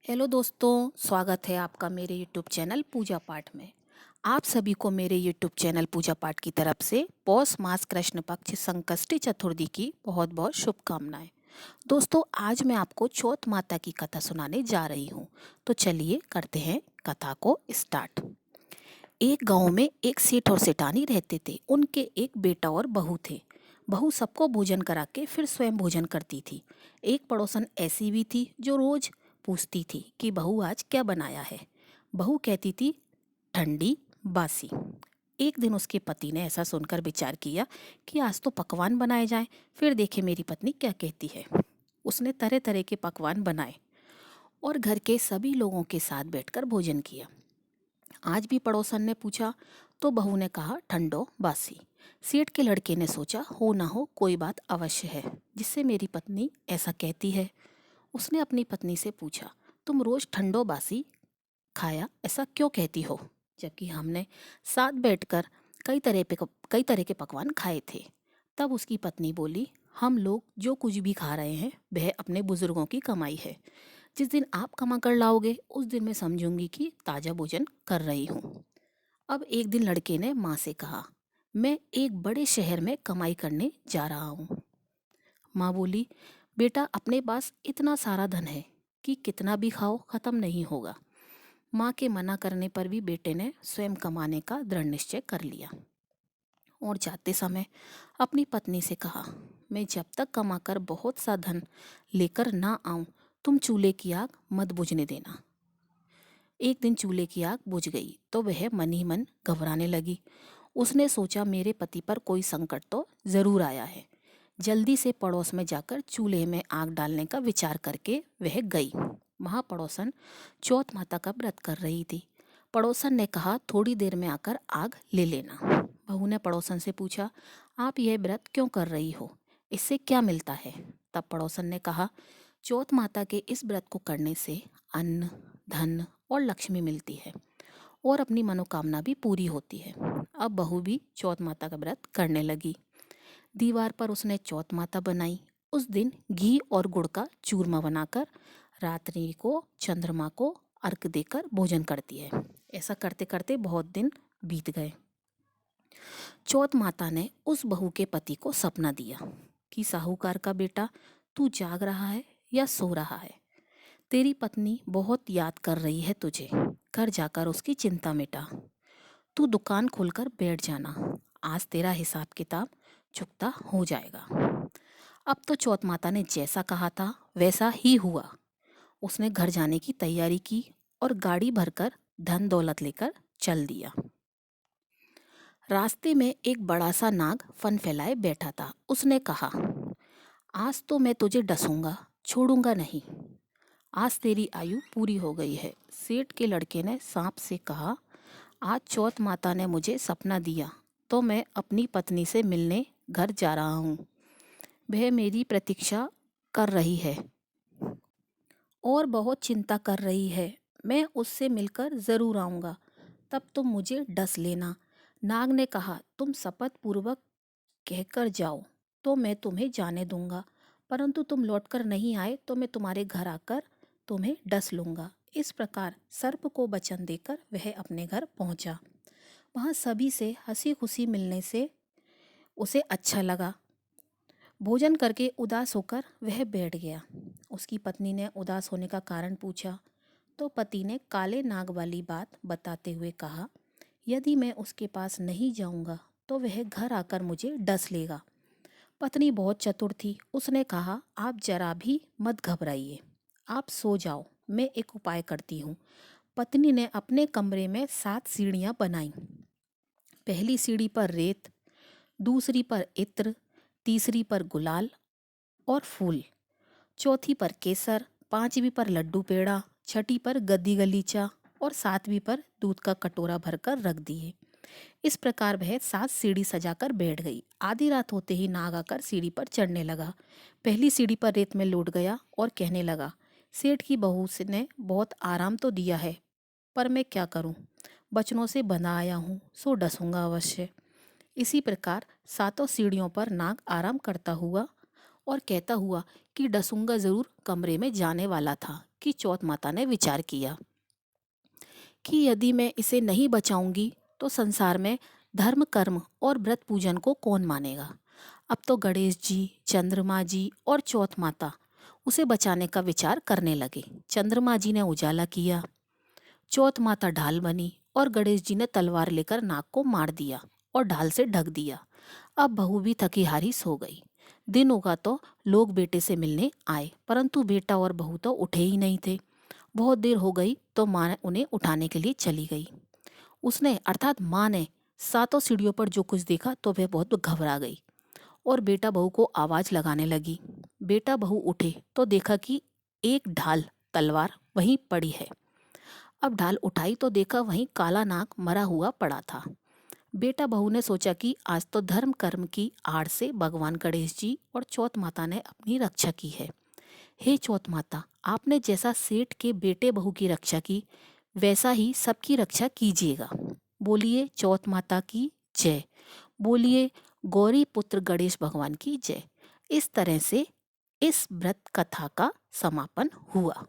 Hello दोस्तों, स्वागत है आपका मेरे यूट्यूब चैनल पूजा पाठ में। आप सभी को मेरे यूट्यूब चैनल पूजा पाठ की तरफ से पौष मास कृष्ण पक्ष संकष्टी चतुर्थी की बहुत बहुत शुभकामनाएं। दोस्तों, आज मैं आपको चौथ माता की कथा सुनाने जा रही हूँ। तो चलिए करते हैं कथा को स्टार्ट। एक गांव में एक सेठ और सेठानी रहते थे। उनके एक बेटा और बहू थे। बहू सबको भोजन करा के फिर स्वयं भोजन करती थी। एक पड़ोसन ऐसी भी थी जो रोज पूछती थी कि बहू आज क्या बनाया है। बहू कहती थी ठंडी बासी। एक दिन उसके पति ने ऐसा सुनकर विचार किया कि आज तो पकवान बनाए जाएं, फिर देखे मेरी पत्नी क्या कहती है। उसने तरह तरह के पकवान बनाए और घर के सभी लोगों के साथ बैठकर भोजन किया। आज भी पड़ोसन ने पूछा तो बहू ने कहा ठंडो बासी। सेठ के लड़के ने सोचा हो ना हो कोई बात अवश्य है जिससे मेरी पत्नी ऐसा कहती है। उसने अपनी पत्नी से पूछा तुम रोज ठंडो बासी खाया ऐसा क्यों कहती हो, जबकि हमने साथ बैठकर कई तरह के पकवान खाए थे। तब उसकी पत्नी बोली हम लोग जो कुछ भी खा रहे हैं वह अपने बुजुर्गों की कमाई है। जिस दिन आप कमा कर लाओगे उस दिन मैं समझूंगी कि ताजा भोजन कर रही हूँ। अब एक दिन लड़के ने माँ से कहा मैं एक बड़े शहर में कमाई करने जा रहा हूँ। माँ बोली बेटा अपने पास इतना सारा धन है कि कितना भी खाओ खत्म नहीं होगा। माँ के मना करने पर भी बेटे ने स्वयं कमाने का दृढ़ निश्चय कर लिया और जाते समय अपनी पत्नी से कहा मैं जब तक कमाकर बहुत सा धन लेकर ना आऊं तुम चूल्हे की आग मत बुझने देना। एक दिन चूल्हे की आग बुझ गई तो वह मन ही मन घबराने लगी। उसने सोचा मेरे पति पर कोई संकट तो जरूर आया है। जल्दी से पड़ोस में जाकर चूल्हे में आग डालने का विचार करके वह गई। वहाँ पड़ोसन चौथ माता का व्रत कर रही थी। पड़ोसन ने कहा थोड़ी देर में आकर आग ले लेना। बहू ने पड़ोसन से पूछा आप यह व्रत क्यों कर रही हो, इससे क्या मिलता है। तब पड़ोसन ने कहा चौथ माता के इस व्रत को करने से अन्न, धन और लक्ष्मी मिलती है और अपनी मनोकामना भी पूरी होती है। अब बहू भी चौथ माता का व्रत करने लगी। दीवार पर उसने चौथ माता बनाई। उस दिन घी और गुड़ का चूरमा बनाकर रात्रि को चंद्रमा को अर्घ देकर भोजन करती है। ऐसा करते करते बहुत दिन बीत गए। चौथ माता ने उस बहू के पति को सपना दिया कि साहूकार का बेटा तू जाग रहा है या सो रहा है। तेरी पत्नी बहुत याद कर रही है तुझे। घर जाकर उसकी चिंता मिटा। तू दुकान खोलकर बैठ जाना। आज तेरा हिसाब किताब चुकता हो जाएगा। अब तो चौथ माता ने जैसा कहा था वैसा ही हुआ। उसने घर जाने की तैयारी की और गाड़ी भरकर धन दौलत लेकर चल दिया। रास्ते में एक बड़ा सा नाग फन फैलाए बैठा था। उसने कहा आज तो मैं तुझे डसूंगा, छोड़ूंगा नहीं। आज तेरी आयु पूरी हो गई है। सेठ के लड़के ने सांप से कहा आज चौथ माता ने मुझे सपना दिया तो मैं अपनी पत्नी से मिलने घर जा रहा हूँ। वह मेरी प्रतीक्षा कर रही है और बहुत चिंता कर रही है। मैं उससे मिलकर जरूर आऊँगा, तब तुम मुझे डस लेना। नाग ने कहा तुम शपथ पूर्वक कहकर जाओ तो मैं तुम्हें जाने दूंगा, परंतु तुम लौटकर नहीं आए तो मैं तुम्हारे घर आकर तुम्हें डस लूंगा। इस प्रकार सर्प को वचन देकर वह अपने घर पहुंचा। वहां सभी से हंसी खुशी मिलने से उसे अच्छा लगा। भोजन करके उदास होकर वह बैठ गया। उसकी पत्नी ने उदास होने का कारण पूछा तो पति ने काले नाग वाली बात बताते हुए कहा यदि मैं उसके पास नहीं जाऊंगा तो वह घर आकर मुझे डस लेगा। पत्नी बहुत चतुर थी। उसने कहा आप जरा भी मत घबराइए, आप सो जाओ, मैं एक उपाय करती हूँ। पत्नी ने अपने कमरे में 7 सीढ़ियाँ बनाईं। पहली सीढ़ी पर रेत, दूसरी पर इत्र, तीसरी पर गुलाल और फूल, चौथी पर केसर, पांचवी पर लड्डू पेड़ा, छठी पर गद्दी गलीचा और सातवीं पर दूध का कटोरा भरकर रख दिए। इस प्रकार वह 7 सीढ़ी सजाकर बैठ गई। आधी रात होते ही नाग आकर सीढ़ी पर चढ़ने लगा। पहली सीढ़ी पर रेत में लौट गया और कहने लगा सेठ की बहू ने बहुत आराम तो दिया है, पर मैं क्या करूं, बचनों से बंधा आया हूं, सो डसूंगा अवश्य। इसी प्रकार 7 सीढ़ियों पर नाग आराम करता हुआ और कहता हुआ कि डसूंगा जरूर कमरे में जाने वाला था कि चौथ माता ने विचार किया कि यदि मैं इसे नहीं बचाऊंगी तो संसार में धर्म कर्म और व्रत पूजन को कौन मानेगा। अब तो गणेश जी, चंद्रमा जी और चौथ माता उसे बचाने का विचार करने लगे। चंद्रमा जी ने उजाला किया, चौथ माता ढाल बनी और गणेश जी ने तलवार लेकर नाग को मार दिया और ढाल से ढक दिया। अब बहू भी थकी हारी सो गई। दिन होगा तो लोग बेटे से मिलने आए, परंतु बेटा और बहू तो उठे ही नहीं थे। बहुत देर हो गई तो माँ ने उन्हें उठाने के लिए चली गई। उसने अर्थात माँ ने सातों सीढ़ियों पर जो कुछ देखा तो वह बहुत घबरा गई और बेटा बहू को आवाज लगाने लगी। बेटा बहू उठे तो देखा कि एक ढाल तलवार वहीं पड़ी है। अब ढाल उठाई तो देखा वहीं काला नाग मरा हुआ पड़ा था। बेटा बहू ने सोचा कि आज तो धर्म कर्म की आड़ से भगवान गणेश जी और चौथ माता ने अपनी रक्षा की है। हे चौथ माता, आपने जैसा सेठ के बेटे बहू की रक्षा की वैसा ही सबकी रक्षा कीजिएगा। बोलिए चौथ माता की जय। बोलिए गौरी पुत्र गणेश भगवान की जय। इस तरह से इस व्रत कथा का समापन हुआ।